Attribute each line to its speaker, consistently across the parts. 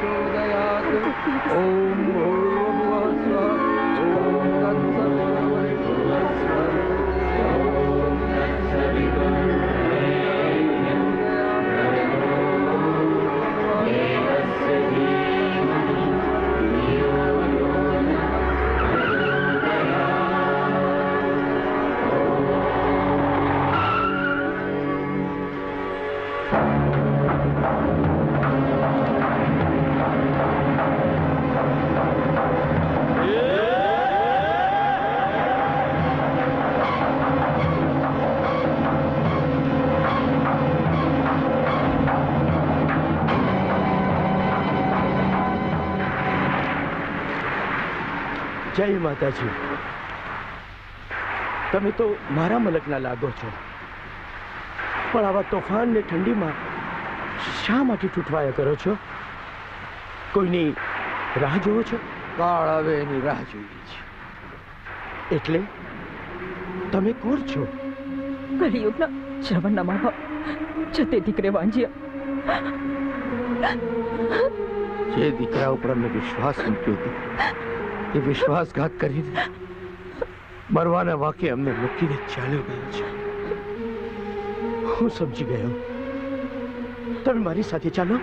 Speaker 1: प्रचोदयात्। ओम भूर्भुवः स्वः। ओम
Speaker 2: જય માતાજી। તમે તો મારા મલકના લાગો છો, પણ આવા તોફાન ને ઠંડીમાં શા માટે તૂટવાયા કરો છો? કોઈની રાહ જોવો છો?
Speaker 1: કાળ આવે એની રાહ જોઈએ છે।
Speaker 2: એટલે તમે કોણ છો?
Speaker 3: કલિયુગના શ્રવણના મા બાપ છતે દીકરે વાંજ્યા।
Speaker 1: જે દીકરા ઉપર અમને વિશ્વાસ મૂક્યો હતો એ વિશ્વાસઘાત કરીને મરવાના વાંકે અમને મૂકીને ચાલ્યો ગયો છે।
Speaker 2: હું સમજી ગયો। તમે મારી સાથે ચાલો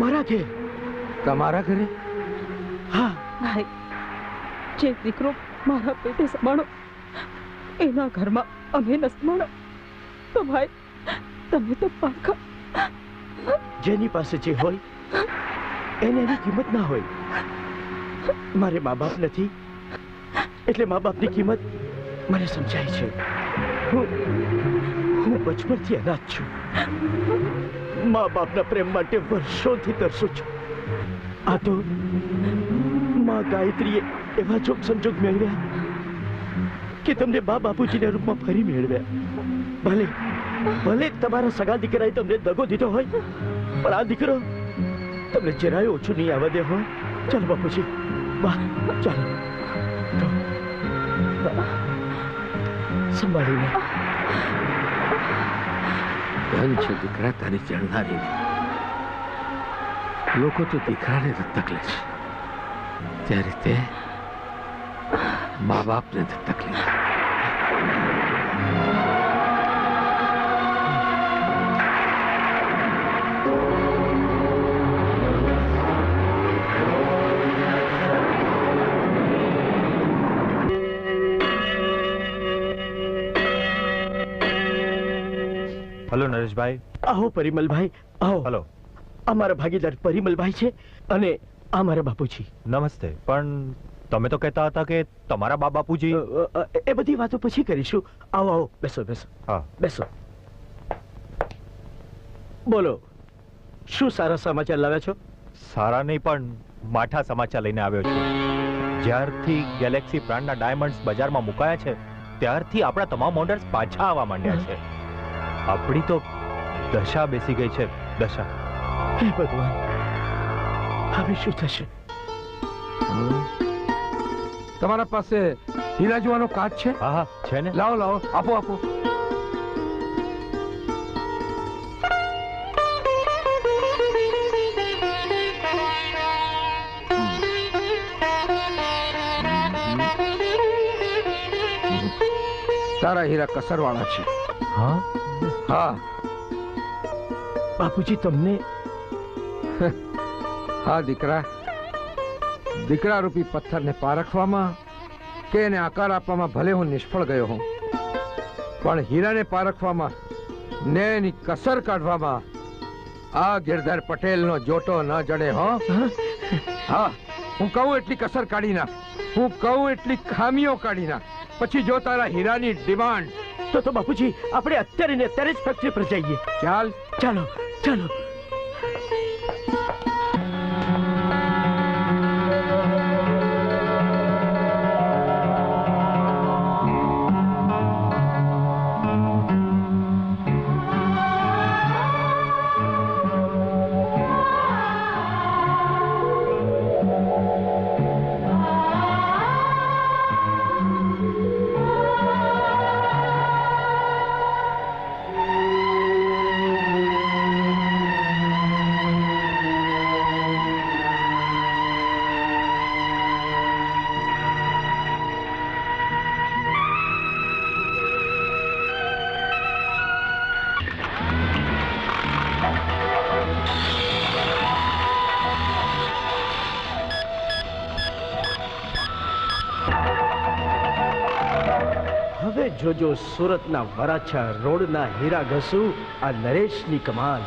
Speaker 2: મારા ઘેર।
Speaker 1: તમારા ઘરે?
Speaker 2: હા
Speaker 3: ભાઈ, જે દીકરો મારા પેટે સમાણો એના ઘરમાં અમે ન સમાણો તો ભાઈ તમે તો પાકા।
Speaker 2: જેની પાસે જે હોય એને એની કિંમત ના હોય। મારે મા બાપ નથી એટલે મા બાપની કિંમત મને સમજાય છે। હું બચપનથી અનાથ છું। મા બાપના પ્રેમ માટે વર્ષોથી તરસું છું। આ તો મા ગાયત્રીએ એવા જોગ સંજોગ મેળવ્યા કે તમને બા બાપુજીના રૂપમાં ફરી મેળવ્યા। ભલે ભલે તમારા સગા દીકરાએ તમને દગો દીધો હોય, પણ આ દીકરો તમને જરાય ઓછું નહીં આવવા દે હોય। ચાલો બાપુજી, બા ચાલો સંભાળીને।
Speaker 1: ધન છે દીકરા તારી જણનારી। લોકો તો દીકરાને દત્તક લે છે, ત્યારે તે મા બાપને દત્તક લીધા।
Speaker 4: हेलो नरेशभाई।
Speaker 2: आओ परिमलभाई, आओ।
Speaker 4: हेलो।
Speaker 2: અમારા ભાગીદાર પરિમલભાઈ છે અને આ મારા બાપુજી।
Speaker 4: નમસ્તે। પણ તમે તો કહેતા હતા કે તમારા બા બાપુજી।
Speaker 2: એ બધી વાતો પછી કરીશું। આવો આવો, બેસો બેસો।
Speaker 4: હા
Speaker 2: બેસો। બોલો, શું સારા સમાચાર લાવ્યા છો?
Speaker 4: સારા નહીં પણ માઠા સમાચાર લઈને આવ્યો છું। જ્યારથી ગેલેક્સી બ્રાન્ડના ડાયમંડ્સ બજારમાં મુકાયા છે ત્યારથી આપણા તમામ ઓર્ડર્સ પાછા આવવા માંડ્યા છે। આપણી તો દશા બેસી ગઈ છે, દશા।
Speaker 2: હે ભગવાન, હવે શું થશે?
Speaker 1: તમારા પાસે હીરા જોવાનો કાચ છે?
Speaker 4: હા હા છે ને।
Speaker 1: લાવો લાવો, આપો આપો। તારા હીરા કસરવાળા છે।
Speaker 4: હા
Speaker 1: હા
Speaker 2: બાપુજી, તમને?
Speaker 1: હા દીકરા, દીકરા રૂપી પથ્થરને પારખવામાં કે એને આકાર આપવામાં ભલે હું નિષ્ફળ ગયો હું, પણ હીરાને પારખવામાં ને એની કસર કાઢવામાં આ ગિરધર પટેલનો જોટો ન જડે હો। હા, હું કહું એટલી કસર કાઢી નાખ, હું કહું એટલી ખામીઓ કાઢી નાખ, પછી જો તારા હીરાની ડિમાન્ડ
Speaker 2: તો બાપુજી આપણે અત્યારે ને અત્યારે જ ફેક્ટરી પર જઈએ।
Speaker 1: ચાલ
Speaker 2: ચાલો ચાલો। હવે જોજો સુરતના વરાછા રોડના હીરા ઘસુ આ નરેશની કમાલ.